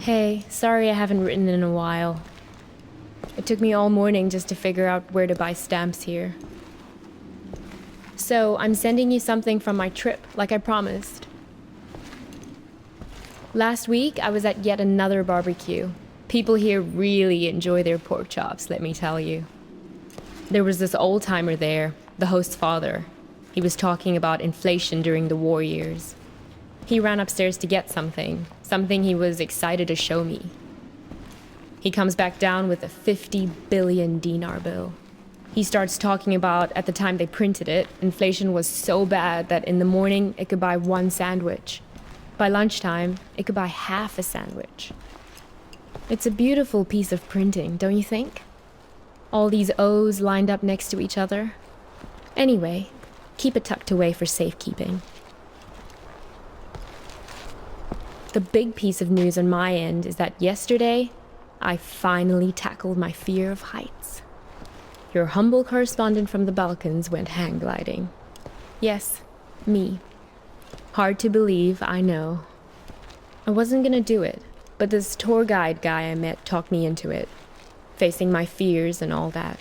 Hey, sorry I haven't written in a while. It took me all morning just to figure out where to buy stamps here. So, I'm sending you something from my trip, like I promised. Last week, I was at yet another barbecue. People here really enjoy their pork chops, let me tell you. There was this old-timer there, the host's father. He was talking about inflation during the war years. He ran upstairs to get something he was excited to show me. He comes back down with a 50 billion dinar bill. He starts talking about, at the time they printed it, inflation was so bad that in the morning it could buy one sandwich. By lunchtime, it could buy half a sandwich. It's a beautiful piece of printing, don't you think? All these O's lined up next to each other. Anyway, keep it tucked away for safekeeping. The big piece of news on my end is that yesterday, I finally tackled my fear of heights. Your humble correspondent from the Balkans went hang gliding. Yes, me. Hard to believe, I know. I wasn't gonna do it, but this tour guide guy I met talked me into it, facing my fears and all that.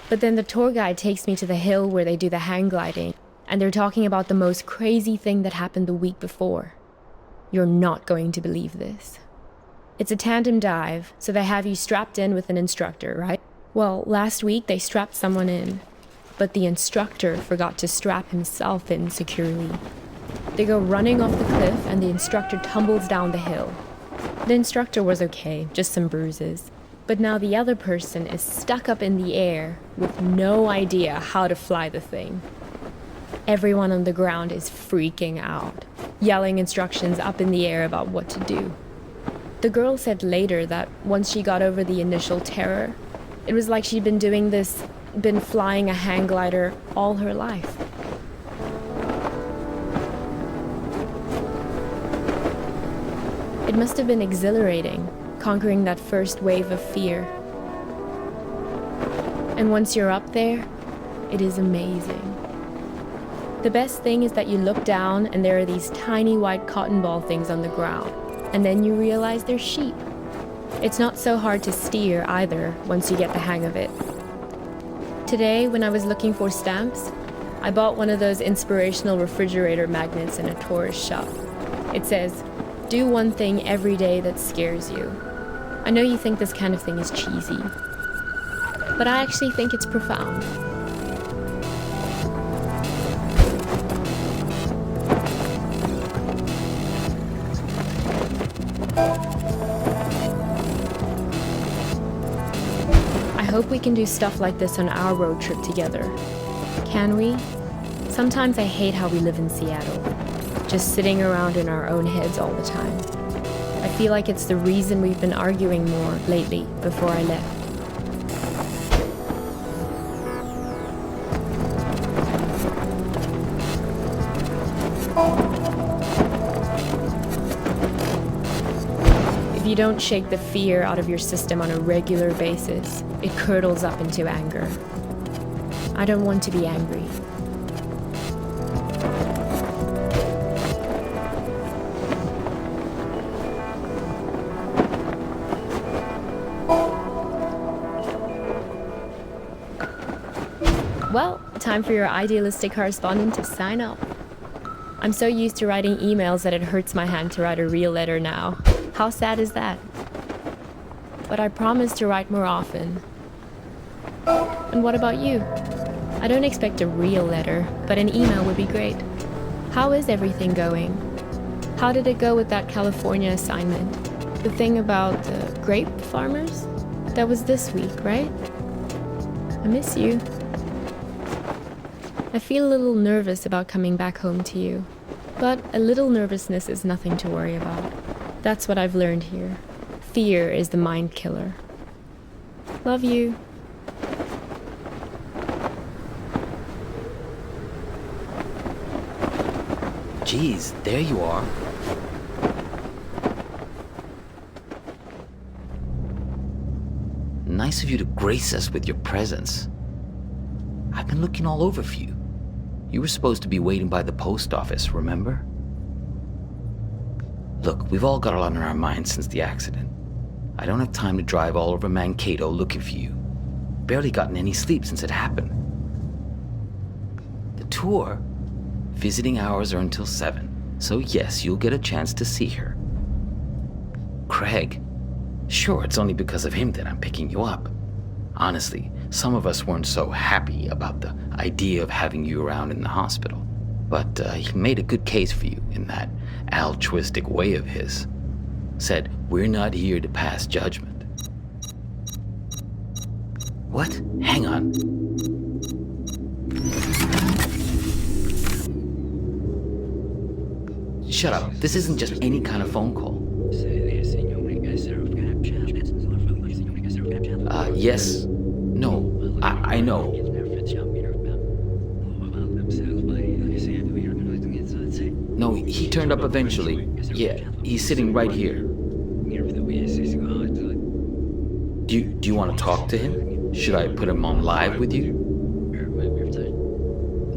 But then the tour guide takes me to the hill where they do the hang gliding, and they're talking about the most crazy thing that happened the week before. You're not going to believe this. It's a tandem dive, so they have you strapped in with an instructor, right? Well, last week they strapped someone in, but the instructor forgot to strap himself in securely. They go running off the cliff and the instructor tumbles down the hill. The instructor was okay, just some bruises. But now the other person is stuck up in the air with no idea how to fly the thing. Everyone on the ground is freaking out, yelling instructions up in the air about what to do. The girl said later that once she got over the initial terror, it was like she'd been flying a hang glider all her life. It must have been exhilarating, conquering that first wave of fear. And once you're up there, it is amazing. The best thing is that you look down and there are these tiny white cotton ball things on the ground, and then you realize they're sheep. It's not so hard to steer either once you get the hang of it. Today, when I was looking for stamps, I bought one of those inspirational refrigerator magnets in a tourist shop. It says, "Do one thing every day that scares you." I know you think this kind of thing is cheesy, but I actually think it's profound. I hope we can do stuff like this on our road trip together. Can we? Sometimes I hate how we live in Seattle, just sitting around in our own heads all the time. I feel like it's the reason we've been arguing more lately before I left. If you don't shake the fear out of your system on a regular basis, it curdles up into anger. I don't want to be angry. Well, time for your idealistic correspondent to sign up. I'm so used to writing emails that it hurts my hand to write a real letter now. How sad is that? But I promise to write more often. And what about you? I don't expect a real letter, but an email would be great. How is everything going? How did it go with that California assignment? The thing about the grape farmers? That was this week, right? I miss you. I feel a little nervous about coming back home to you, but a little nervousness is nothing to worry about. That's what I've learned here. Fear is the mind killer. Love you. Geez, there you are. Nice of you to grace us with your presence. I've been looking all over for you. You were supposed to be waiting by the post office, remember? Look, we've all got a lot on our minds since the accident. I don't have time to drive all over Mankato looking for you. Barely gotten any sleep since it happened. The tour, visiting hours are until 7, so yes, you'll get a chance to see her. Craig, sure, it's only because of him that I'm picking you up. Honestly, some of us weren't so happy about the idea of having you around in the hospital, but he made a good case for you in that altruistic way of his. Said, we're not here to pass judgment. What? Hang on. Shut up. This isn't just any kind of phone call. Yes. No. I know. No, he turned up eventually. Yeah, he's sitting right here. Do you want to talk to him? Should I put him on live with you?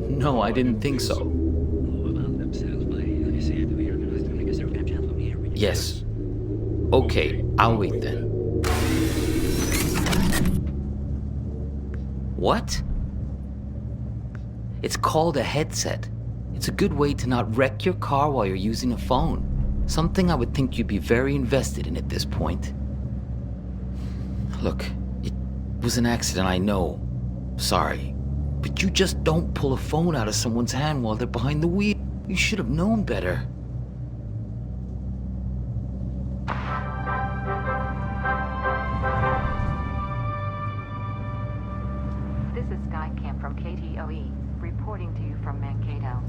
No, I didn't think so. Yes. Okay, I'll wait then. What? It's called a headset. It's a good way to not wreck your car while you're using a phone. Something I would think you'd be very invested in at this point. Look, it was an accident, I know. Sorry. But you just don't pull a phone out of someone's hand while they're behind the wheel. You should have known better. This is Skycam from KTOE, reporting to you from Mankato.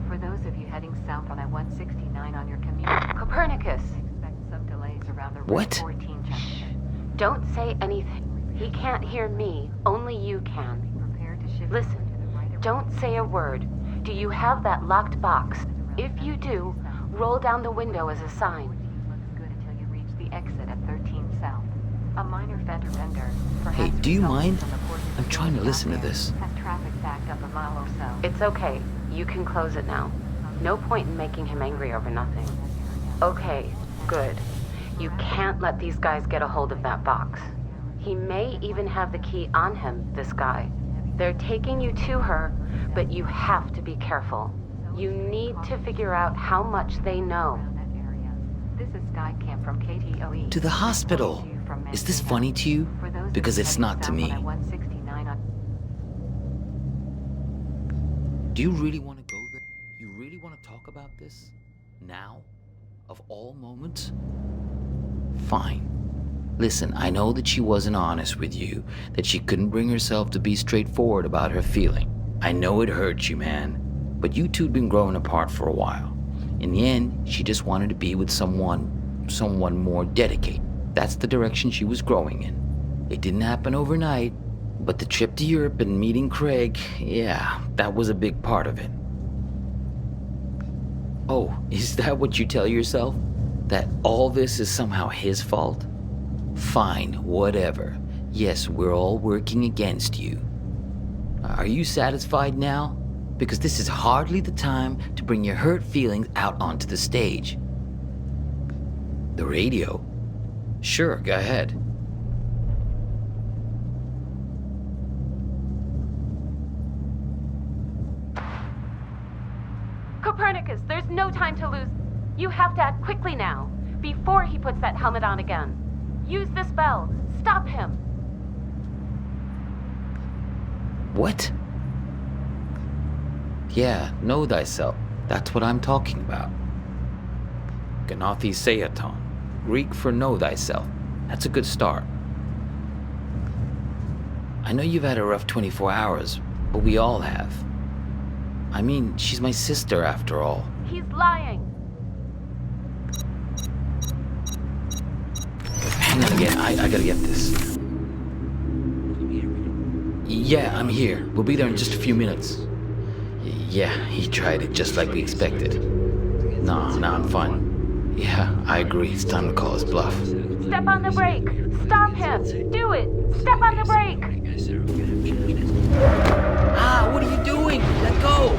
For those of you heading south on I-169 on your commute, Copernicus, expect some delays around the Route 14 junction. Don't say anything. He can't hear me. Only you can. Prepare to shift Listen, to the right or don't say a word. Do you have that locked box? If you do, roll down the window as a sign. looks good until you reach the exit at 13 South. A minor fender bender. Hey, do you mind? I'm trying to listen to this. Has traffic backed up a mile or so. It's okay. You can close it now. No point in making him angry over nothing. Okay, good. You can't let these guys get a hold of that box. He may even have the key on him, this guy. They're taking you to her, but you have to be careful. You need to figure out how much they know. This is Skycam from KTOE. To the hospital. Is this funny to you? Because it's not to me. Do you really want to go there? You really want to talk about this? Now? Of all moments? Fine. Listen, I know that she wasn't honest with you, that she couldn't bring herself to be straightforward about her feeling. I know it hurt you, man. But you two'd been growing apart for a while. In the end, she just wanted to be with someone more dedicated. That's the direction she was growing in. It didn't happen overnight, but the trip to Europe and meeting Craig, yeah, that was a big part of it. Oh, is that what you tell yourself? That all this is somehow his fault? Fine, whatever. Yes, we're all working against you. Are you satisfied now? Because this is hardly the time to bring your hurt feelings out onto the stage. The radio? Sure, go ahead. Copernicus, there's no time to lose. You have to act quickly now, before he puts that helmet on again. Use this bell. Stop him. What? Yeah, know thyself. That's what I'm talking about. Ganathi Seaton. Greek for know thyself. That's a good start. I know you've had a rough 24 hours, but we all have. I mean, she's my sister after all. He's lying. Hang on again, I gotta get this. Yeah, I'm here. We'll be there in just a few minutes. Yeah, he tried it just like we expected. No, I'm fine. Yeah, I agree. It's time to call his bluff. Step on the brake. Stop him. Do it. Step on the brake. Ah, what are you doing? Let go!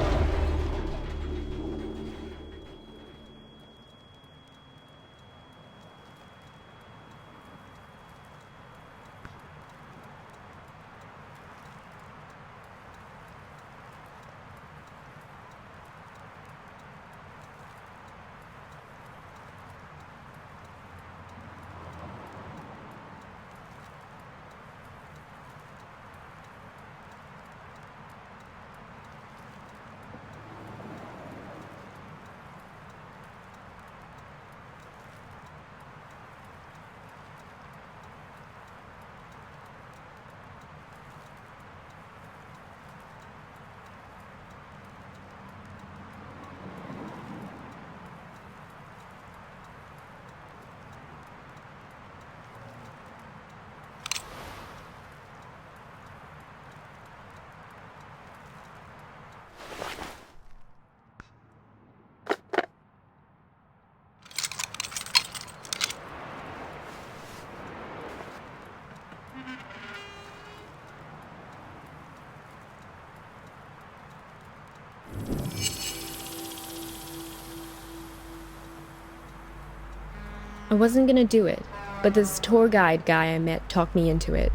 I wasn't gonna do it, but this tour guide guy I met talked me into it.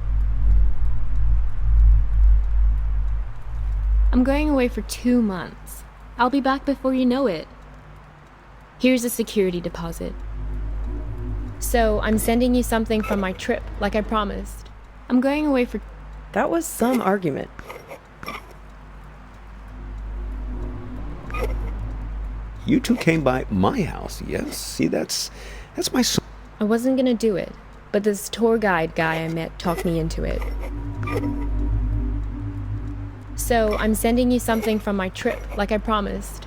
I'm going away for 2 months. I'll be back before you know it. Here's a security deposit. So, I'm sending you something from my trip, like I promised. I'm going away for... That was some argument. You two came by my house, yes? See, that's my son. I wasn't gonna do it, but this tour guide guy I met talked me into it. So, I'm sending you something from my trip, like I promised.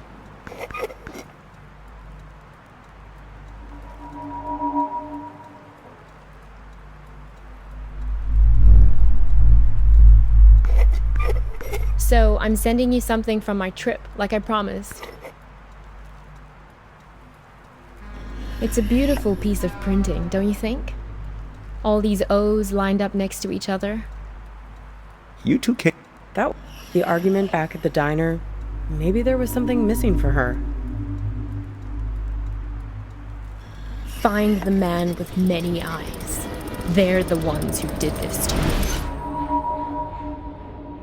So, I'm sending you something from my trip, like I promised. It's a beautiful piece of printing, don't you think? All these O's lined up next to each other. You two came... The argument back at the diner, maybe there was something missing for her. Find the man with many eyes. They're the ones who did this to me.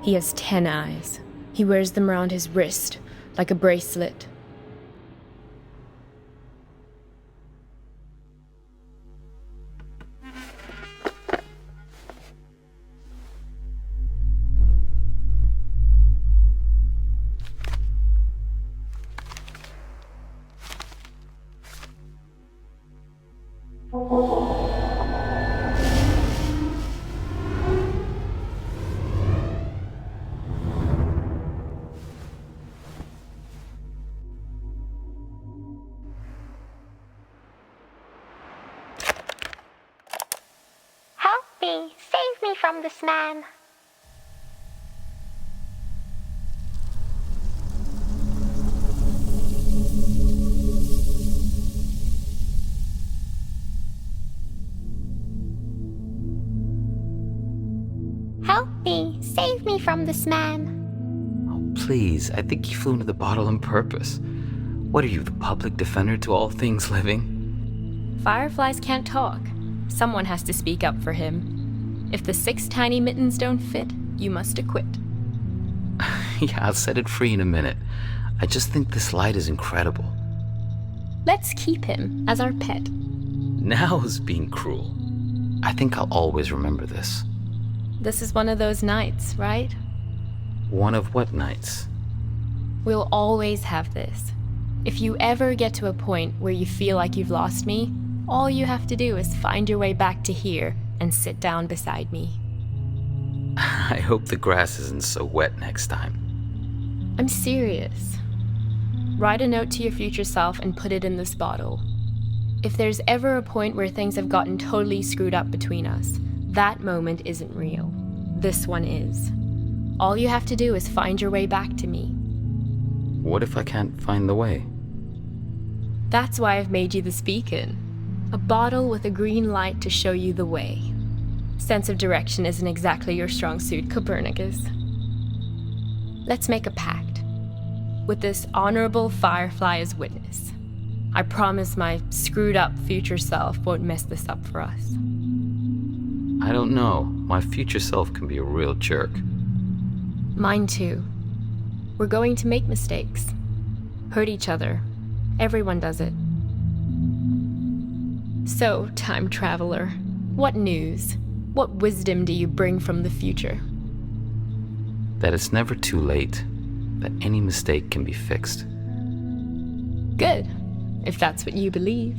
He has 10 eyes. He wears them around his wrist, like a bracelet. Help me! Save me from this man! Help me! Save me from this man! Oh, please, I think you flew into the bottle on purpose. What are you, the public defender to all things living? Fireflies can't talk. Someone has to speak up for him. If the 6 tiny mittens don't fit, you must acquit. Yeah, I'll set it free in a minute. I just think this light is incredible. Let's keep him as our pet. Now is being cruel. I think I'll always remember this. This is one of those nights, right? One of what nights? We'll always have this. If you ever get to a point where you feel like you've lost me, all you have to do is find your way back to here and sit down beside me. I hope the grass isn't so wet next time. I'm serious. Write a note to your future self and put it in this bottle. If there's ever a point where things have gotten totally screwed up between us, that moment isn't real. This one is. All you have to do is find your way back to me. What if I can't find the way? That's why I've made you this beacon. A bottle with a green light to show you the way. Sense of direction isn't exactly your strong suit, Copernicus. Let's make a pact. With this honorable firefly as witness. I promise my screwed up future self won't mess this up for us. I don't know. My future self can be a real jerk. Mine too. We're going to make mistakes. Hurt each other. Everyone does it. So, time traveler, what news? What wisdom do you bring from the future? That it's never too late. That any mistake can be fixed. Good, if that's what you believe.